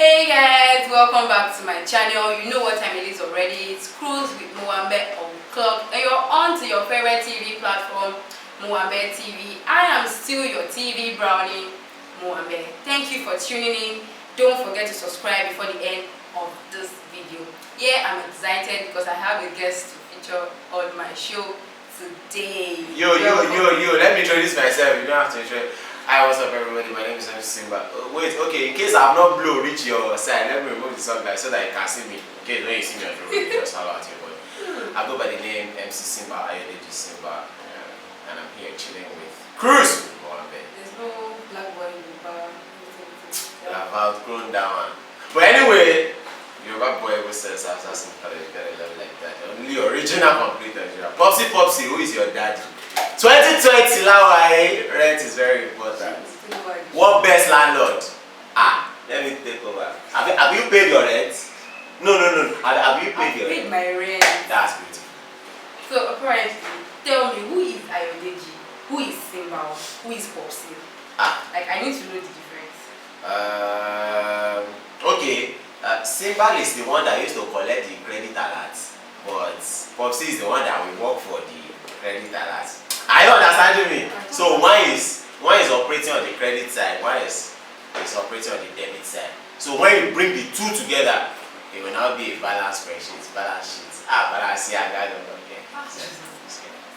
Hey guys, welcome back to my channel. You know what time it is already. It's Cruise with Mwambe on clock, and you're on to your favorite TV platform, Mwambe TV. I am still your TV brownie, Mwambe. Thank you for tuning in. Don't forget to subscribe before the end of this video. Yeah, I'm excited because I have a guest to feature on my show today. Yo, let me introduce myself. You don't have to introduce. Hi, what's up everybody? My name is McSimbal. Wait, okay, in case I have not blow reach your side, let me remove the sunlight so that you can see me. Okay, when you see me on the road, you just holler at your boy. I go by the name McSimbal, Simba, and I'm here chilling with Cruise. There's no black boy in the bar. I've outgrown that one. But anyway, Yoruba boy who says Assassin College, got a level like that. Only original complete Nigeria. Popsy, who is your daddy? 2020 Lawai, rent is very important. What best landlord? Let me take over. Have you paid your rent? No. Have you paid your rent? I've paid my rent. That's beautiful. So apparently, tell me, who is Ayodeji? Who is Simbal? Who is Popsy? Like, I need to know the difference. Okay. Simbal is the one that used to collect the credit alert, but Popsy is the one that will work for the credit alert. Are you understanding me? So one is operating on the credit side, one is operating on the debit side. So when you bring the two together, it will now be a balance spreadsheet, balance sheet. Balance here, guys, okay.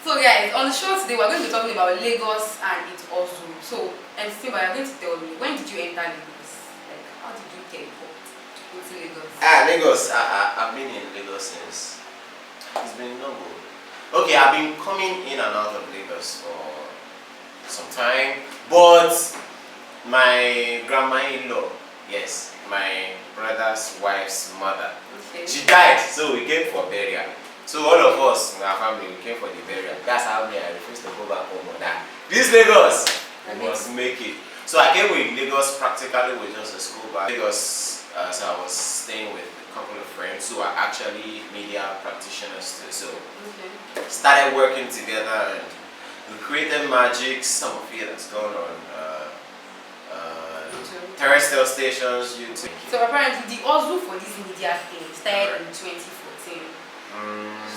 So guys, on the show today, we're going to be talking about Lagos and its also. So, and Simba, you're going to tell me, when did you enter Lagos? Like, how did you teleport into Lagos? Lagos. I've been in Lagos since. It's been no good. Okay, I've been coming in and out of Lagos for some time, but my grandma-in-law, yes, my brother's wife's mother, she died, so we came for burial. So all of us in our family, we came for the burial. That's how I refused to go back home on that. This Lagos, we must make it. So I came with Lagos practically with just a school bag. Lagos, so I was staying with couple of friends who are actually media practitioners too. So started working together and we created magic. Some of it that's gone on terrestrial stations, YouTube. So apparently the Ozu for this media thing started in 2014.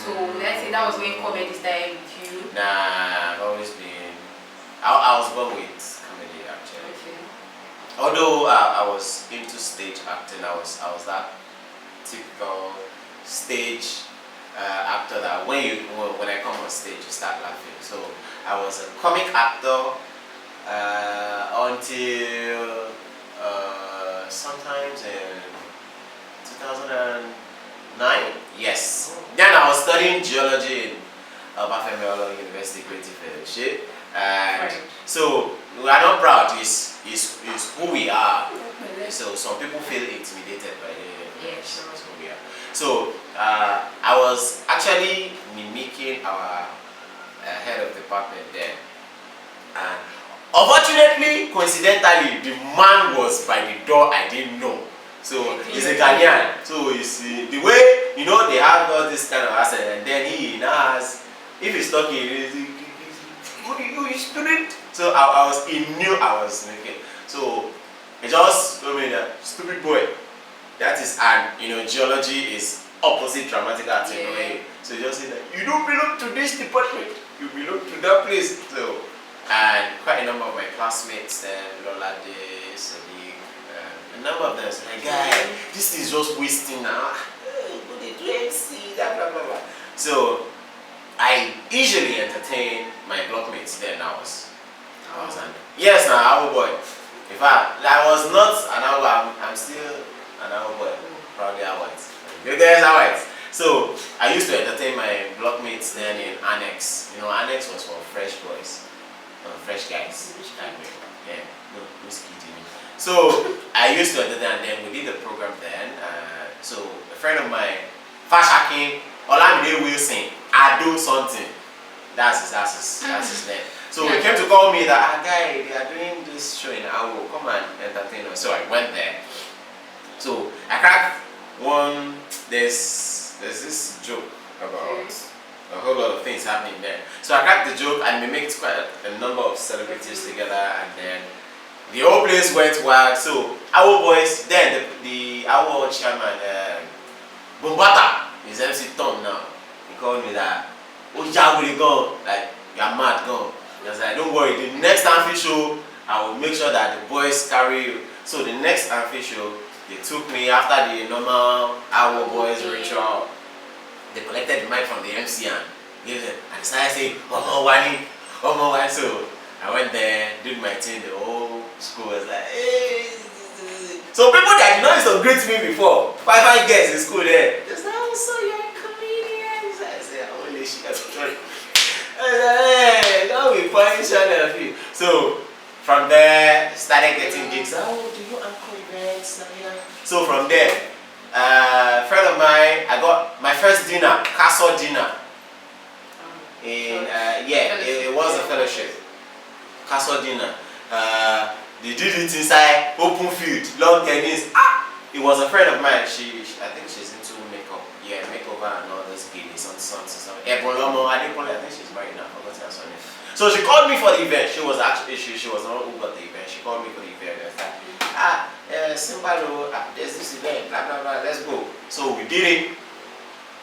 So let's say that was when comedy started with you. Nah, I've always been. I was born with comedy actually. Okay. Although I was into stage acting, I was that typical stage actor that when I come on stage you start laughing. So I was a comic actor until sometimes in 2009. Yes. Then I was studying geology in McSimbal University Creative Fellowship, and so we are not proud. Is who we are. So some people feel intimidated by it. Yes. So I was actually mimicking our head of department there, and unfortunately, coincidentally, the man was by the door. I didn't know. So he's a Ghanaian. So you see the way they have all this kind of accent, and then he now has, if he's talking, you student. So he knew I was making. So he just told me that stupid boy. That is, and geology is opposite dramatic acting. Yeah. So you just say that you don't belong to this department, you belong to that place. So, and quite a number of my classmates, Lola, Sadiq, a number of them said, guy, this is just wasting now. Go to MC, blah blah blah. So I easily entertain my blockmates then. Yes, now our boy. In fact, I was not an hour, I'm still an hour boy, probably a white. You guys are white. So I used to entertain my blockmates then in Annex. Annex was for fresh boys, fresh guys. Yeah, no kidding. So I used to entertain, and then we did the program then. So a friend of mine, Fash Hakim, Olamide Wilson, I do something. That's his name. So he came to call me that guy, they are doing this show in Awo, come and entertain us. So I went there. So I cracked one. There's this joke about a whole lot of things happening there. So I cracked the joke and we mixed quite a number of celebrities together, and then the whole place went wild. So our boys then the board chairman, Bombata, is MC Tom now. He called me that, oh, Jack, will you go? Like, you're mad, go. He was like, don't worry, the next Amphi show, I will make sure that the boys carry you. So the next Amphi show, they took me after the normal Our Boys ritual. They collected the mic from the MC and gave them, and they started saying, Omo Wani, Omo Wani. So I went there, did my thing, the whole school was like, hey. So people that did not used to greet me before, five girls in school there, they said, oh, so you're a comedian. So I said, holy shit, I said, hey, now we find channel of you. So from there, started getting gigs. Oh, do you anchor events? So from there, friend of mine, I got my first dinner, castle dinner. In it was a fellowship. Castle dinner. They did it inside open field, long tennis. It was a friend of mine. I think she's into makeup. Yeah, makeover and all those gillies, something. I think she's married now. I forgot her surname. So she called me for the event. She was actually she was the one who got the event. She called me for the event. I was like, Simbalo, there's this event, blah blah blah. Let's go. So we did it.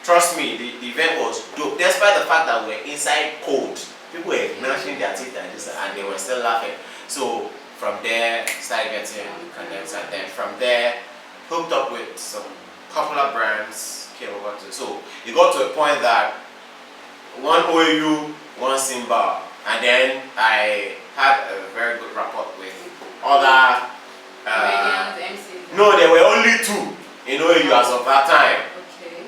Trust me, the event was dope. Despite the fact that we were inside cold, people were gnashing their teeth and they were still laughing. So from there, started getting connects, and then from there, hooked up with some popular brands. Came over to. So it got to a point that one OAU, one McSimbal, and then I had a very good rapport with other. No, there were only two in OAU as of that time. Okay.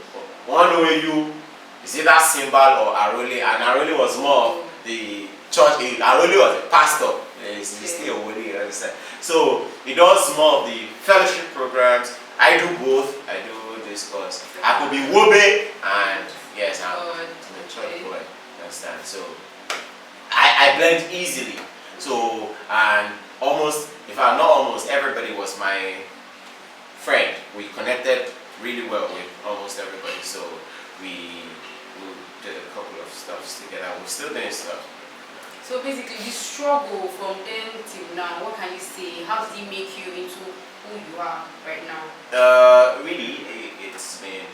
One OAU is either McSimbal or Arole, and Arole was more of the church. Arole was a pastor. He's still a Woli, you understand? So he does more of the fellowship programs. I do both. I do this course. I could be Wobe and yes, I'm a church boy. Understand? So I blend easily. So and almost, if I'm not almost, everybody was my friend. We connected really well with almost everybody. So we did a couple of stuffs together. We're still doing stuff. So basically, you struggle from then till now. What can you say? How did it make you into who you are right now? Really, it's been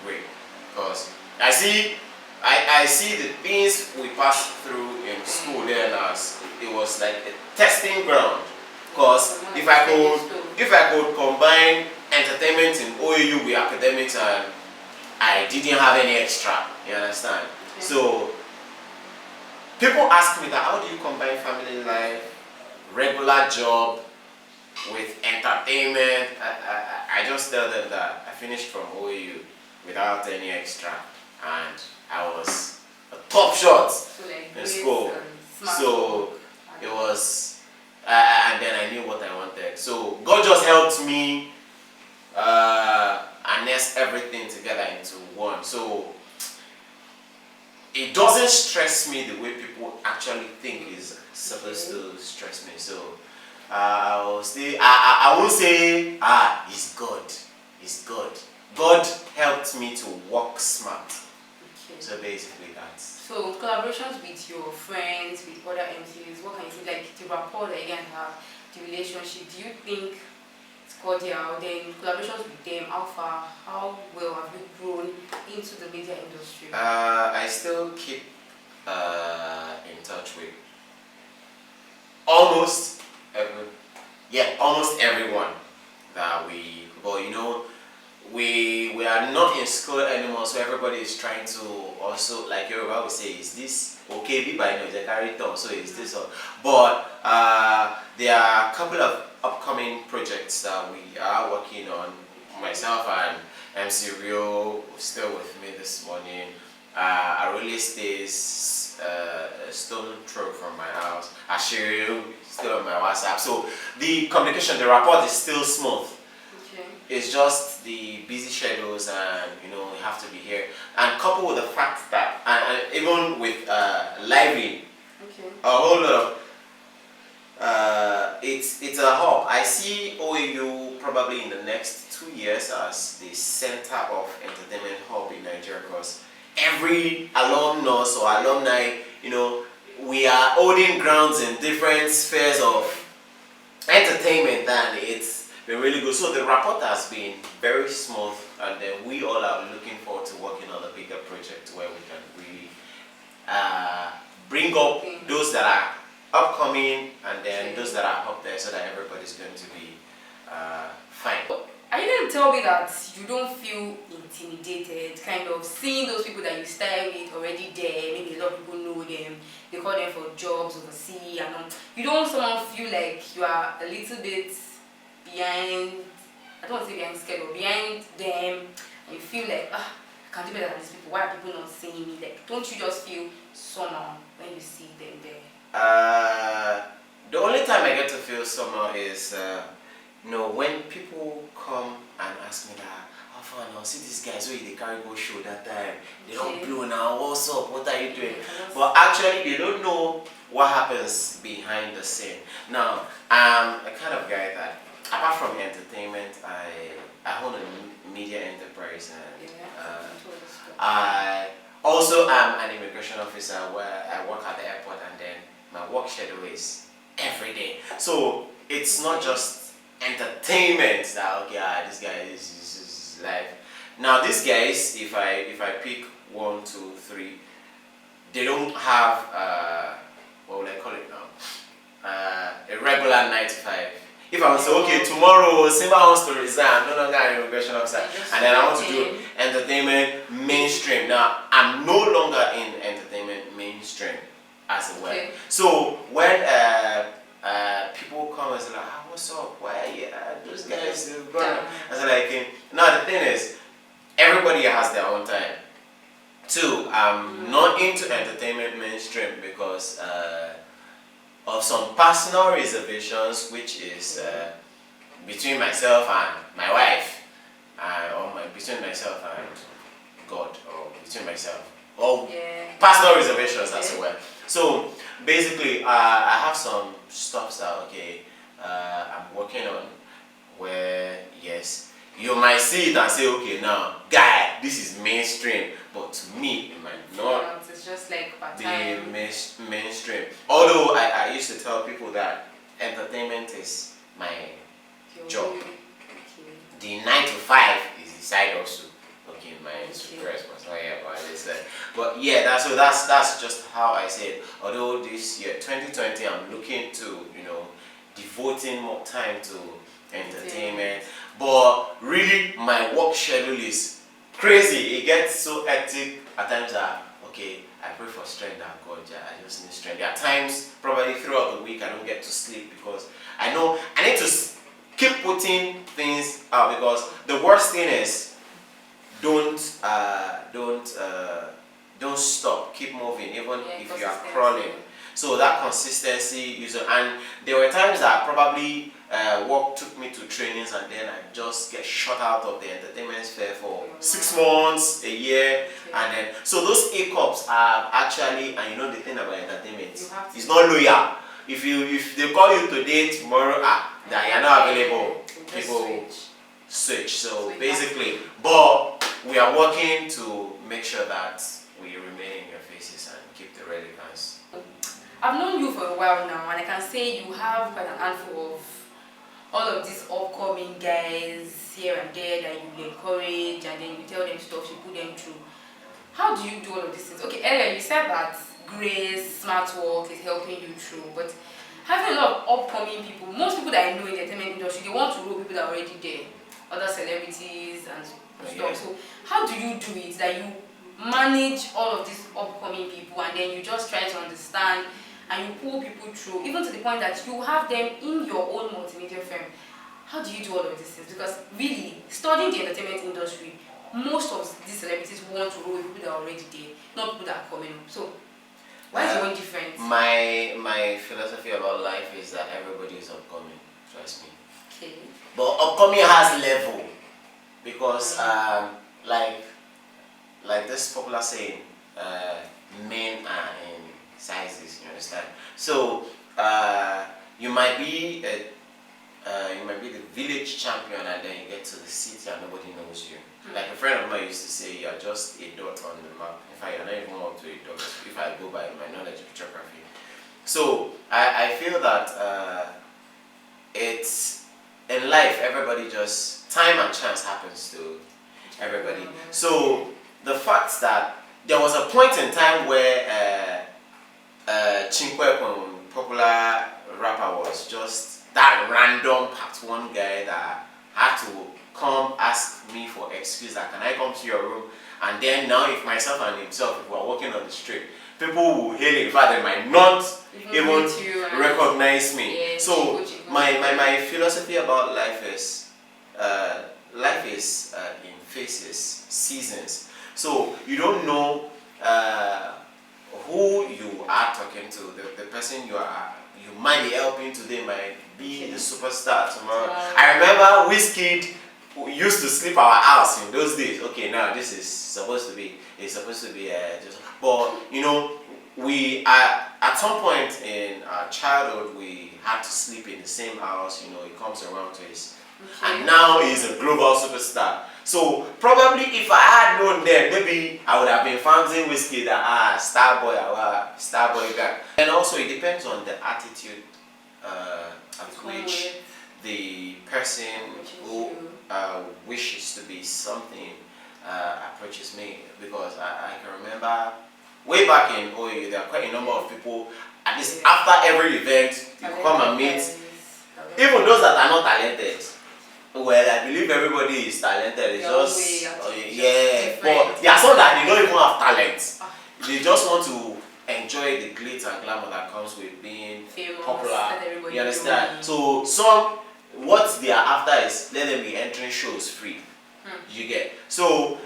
great because I see the things we passed through in school then as it was like a testing ground. Because if I could combine entertainment in OAU with academics and I didn't have any extra, you understand? Okay. So people ask me that, how do you combine family life, regular job with entertainment? I just tell them that I finished from OAU without any extra and I was a top shot in school. So it was, and then I knew what I wanted. So God just helped me harness everything together into one. So it doesn't stress me the way people actually think is supposed to stress me. So I won't say it's God. It's God. God helped me to work smart. Okay. So basically that's. So collaborations with your friends, with other MCs, what can you say? Like the rapport that you can have, the relationship. Do you think it's cordial? Then collaborations with them, how far, how well have you grown into the media industry? I still keep in touch with almost everyone that but you know, we are not in school anymore, so everybody is trying to also, like Yoruba would say, is this okay? Be by no, carry on, so is this all? But there are a couple of upcoming projects that we are working on. Myself and MC Rio still with me this morning. I really stays a stone throw from my house. Ashirio still on my WhatsApp. So the communication, the rapport is still smooth. Okay. It's just the busy schedules, and you know, you have to be here. And coupled with the fact that, and even with lively, okay, a whole lot of it's a hub. I see OAU probably in the next 2 years as the center of entertainment hub in Nigeria, because every alumnus or alumni, you know, we are holding grounds in different spheres of entertainment, and it's been really good. So the rapport has been very smooth, and then we all are looking forward to working on a bigger project where we can really bring up those that are upcoming and then those that are up there, so that everybody's going to be fine. Are you going to tell me that you don't feel intimidated, kind of seeing those people that you started with already there? Maybe a lot of people know them, they call them for jobs overseas, and you don't somehow feel like you are a little bit behind, I don't want to say behind scared, but behind them, and you feel like, I can do better than these people, why are people not seeing me? Like, don't you just feel somehow when you see them there? The only time I get to feel somehow is when people come and ask me that, how far now, see these guys where they carry go show that time, they don't blow now, what's up, what are you doing? But actually they don't know what happens behind the scene. Now, I'm a kind of guy that, apart from entertainment, I own a media enterprise, and I also am an immigration officer where I work at the airport, and then my work schedule is every day. So it's not just entertainment that, okay, this guy is life. Now these guys, if I pick 1, 2, 3, they don't have what would I call it now? A regular 9 to 5. If I was to say, okay, tomorrow Simba wants to resign, I'm no longer an immigration officer, and then I want to do entertainment mainstream. Now I'm no longer in entertainment mainstream as it were. So when people come and say like, what's up? Why those guys gone? I said like, now the thing is, everybody has their own time. 2, I'm not into entertainment mainstream because of some personal reservations, which is between myself and my wife, between myself and God, or between myself, or personal reservations as well. So basically, I have some stuff that I'm working on, where yes, you might see it and say, okay, now guy, this is mainstream, but to me it might not. It's just like be mainstream. Although I used to tell people that entertainment is my job. The 9 to 5 is the side also. Okay, my super responsibility about this. But yeah, that's just how I say it. Although this year 2020, I'm looking to devoting more time to entertainment. But really, my work schedule is crazy. It gets so hectic at times that I pray for strength that God, I just need strength. There are times, probably throughout the week, I don't get to sleep because I know I need to keep putting things out, because the worst thing is don't stop, keep moving, even if you are crawling. So that consistency, and there were times that probably work took me to trainings, and then I just get shut out of the entertainment sphere for 6 months, a year, and then so those hiccups are actually, and the thing about entertainment, it's not loyal. If they call you today, tomorrow, that you're not available, people switch. So basically, but we are working to make sure that we remain in your faces and keep the relevance. I've known you for a while now, and I can say you have quite an handful of all of these upcoming guys here and there that you encourage, and then you tell them stuff, you put them through. How do you do all of these things? Okay, earlier you said that grace, smart work is helping you through, but having a lot of upcoming people, most people that I know in the entertainment industry, they want to roll people that are already there, other celebrities and stuff. So how do you do it that you manage all of these upcoming people, and then you just try to understand and you pull people through, even to the point that you have them in your own multimedia firm? How do you do all of these things? Because really, studying the entertainment industry, most of these celebrities want to roll with people that are already there, not people that are coming up. So why is your own different? My philosophy about life is that everybody is upcoming, trust me. Okay. But upcoming has level, because like this popular saying, men are in sizes, you understand? So you might be the village champion, and then you get to the city and nobody knows you. Like a friend of mine used to say, you're just a dot on the map. In fact, you're not even up to a dot if I go by my knowledge of geography. So I feel that it's in life, everybody just time and chance happens to everybody. So the fact that there was a point in time where Chinkwekun, popular rapper, was just that random part one guy that had to come ask me for excuse that can I come to your room, and then now if myself and himself, if we are walking on the street, people will hail him. In fact, they might not even recognize me. Yeah, so my philosophy about life is in phases, seasons. So you don't know who you are talking to. The person you might be helping today might be the superstar tomorrow. I remember Wizkid who used to sleep our house in those days. Okay, now this is supposed to be just, but you know, we at some point in our childhood we had to sleep in the same house. You know, he comes around to his, and now he's a global superstar. So probably if I had known then, maybe I would have been fancying Whiskey that star boy guy. And also it depends on the attitude at which the person who wishes to be something approaches me. Because I can remember way back in OU, there are quite a number of people, at least after every event, you come and meet, even those that are not talented. Well, I believe everybody is talented. It's just but there are some that they don't even have talent. They just want to enjoy the glitz and glamour that comes with being famous, popular. You understand? So some, what they are after is let them be entering shows free. You get? So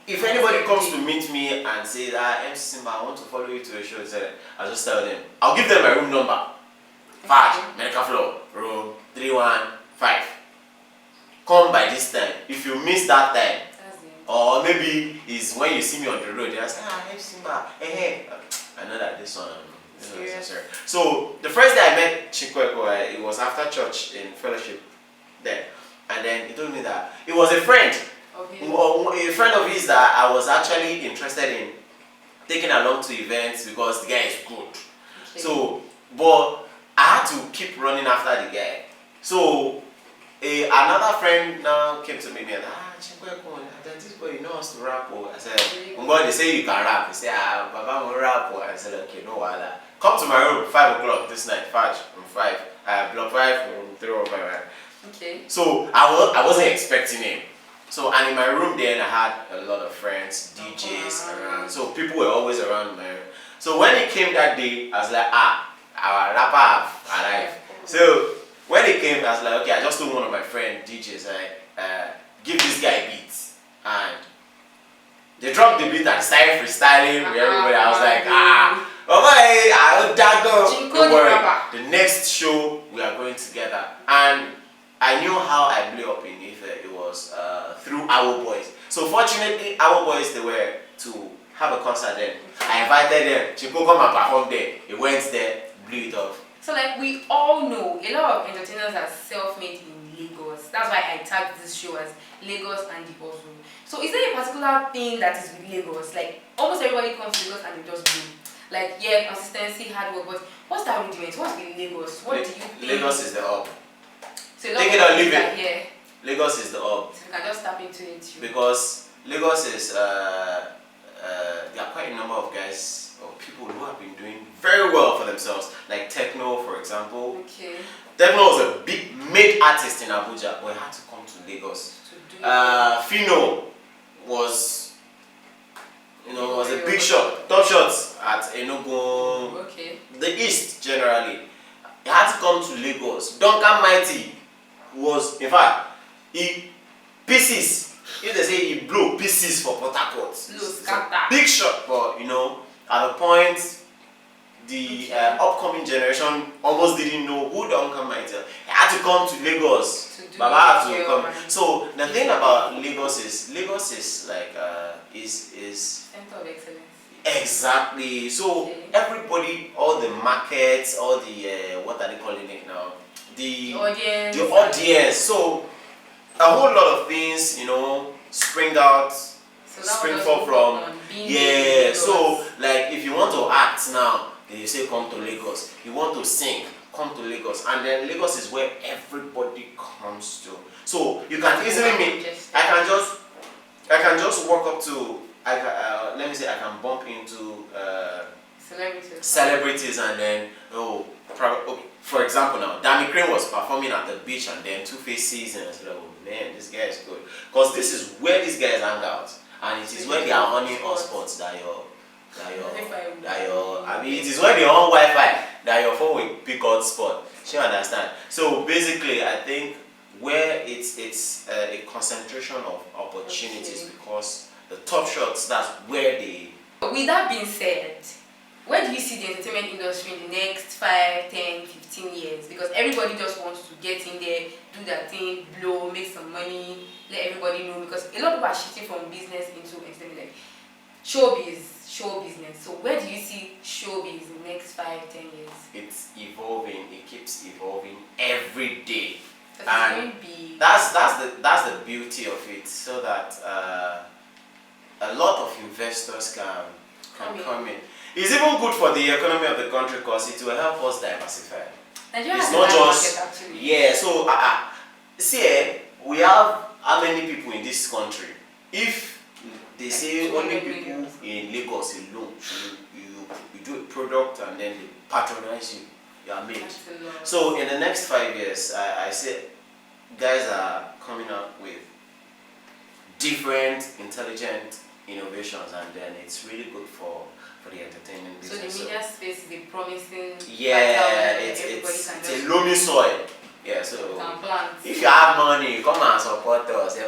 if anybody comes to meet me and says, McSimbal, I want to follow you to a show, I'll just tell them. I'll give them my room number. 5, medical floor, room 315. Come by this time. If you miss that time, or maybe it's when you see me on the road, you say, McSimbal, hey, I know that this one. So the first day I met Chinkweko, it was after church in fellowship there, and then he told me that it was a friend, a friend of his that I was actually interested in taking along to events because the guy is good. So, but I had to keep running after the guy. So another friend now came to me and this boy, you know us to rap. I said, they say you can rap. He said, Baba, I'm rap. I said, okay, no wala. Come to my room 5 o'clock this night. Fudge from 5. Block 5 from 305. Okay. So I wasn't expecting him. So and in my room then I had a lot of friends, DJs around. So people were always around my room. So when he came that day, I was like, our rapper have arrived. So when he came, I was like, okay, I just told one of my friend DJs, give this guy beats, and they dropped the beat and started freestyling with everybody. I was like, don't worry. The next show we are going together, and I knew how I blew up in Ife. It was through Our Boys. So fortunately, Our Boys, they were to have a concert then. I invited them. Chinko come and perform there. He went there, blew it off. So like we all know, a lot of entertainers are self-made in Lagos. That's why I tagged this show as Lagos and the Hustle. So is there a particular thing that is with Lagos? Like almost everybody comes to Lagos and they just do. Like consistency, hard work, but what's the argument? What's with Lagos? What do you think? Lagos is the hub. So take it or leave it. Lagos is the hub. So you can just tap into it. Because Lagos is there are quite a number of guys or people who have been doing very well for themselves, like Techno, for example. Okay. Techno was a big made artist in Abuja, but he had to come to Lagos. Fino was, was a big shot, top shots at Enugu. Okay. The East generally. He had to come to Lagos. Duncan Mighty was, in fact, pieces. If they say he blew pieces for Port Harcourt. Big shot, but at the point, the upcoming generation almost didn't know who Duncan Mighty was. He had to come to Lagos. Baba had to come. So the thing about Lagos is like is center of excellence. Exactly. So everybody, all the markets, all the what are they calling it now? The audience. So a whole lot of things, spring out, spring forth from. So like if you want to act now, they say come to Lagos. You want to sing, come come to Lagos, and then Lagos is where everybody comes to. So you can easily meet. I can just walk up to. Let me say I can bump into celebrities, and then okay, for example now, Danny Crane was performing at the beach, and then Two-Face sees him and said, "Oh man, this guy is good," because this is where these guys hang out, and it is where they are owning hotspots that I mean, it is when they on Wi-Fi that your phone will pick out spot. You understand? So basically, I think where it's a concentration of opportunities, because the top shots, that's where they. With that being said, where do you see the entertainment industry in the next 5, 10, 15 years? Because everybody just wants to get in there, do their thing, blow, make some money, let everybody know. Because a lot of people are shifting from business into entertainment, like show business. So where do you see showbiz in the next 5, 10 years? It's evolving. It keeps evolving every day, and that's the beauty of it. So that a lot of investors can come in. It's even good for the economy of the country, because it will help us diversify. Nigeria it's has not a just market, actually. Yeah. So see, we have how many people in this country? If they say only people in Lagos alone, you do a product and then they patronize you, you are made. So in the next 5 years, I say guys are coming up with different intelligent innovations, and then it's really good for the entertainment business. So the media space is a promising. It's a loamy soil. Yeah, so if you have money, come and support us. Hey,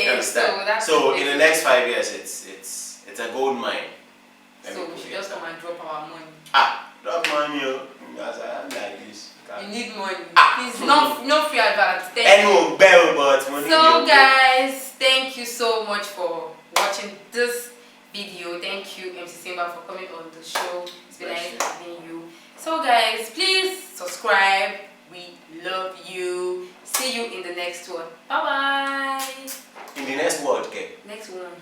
you understand? So in the next 5 years, it's a gold mine. So we should just come and drop our money. Drop money, I'm like this. You need money. Please, no free advance. So guys, thank you so much for watching this video. Thank you, McSimbal, for coming on the show. It's been nice having you. So guys, please subscribe. We love you. See you in the next one. Bye bye. In the next one, okay? Next one.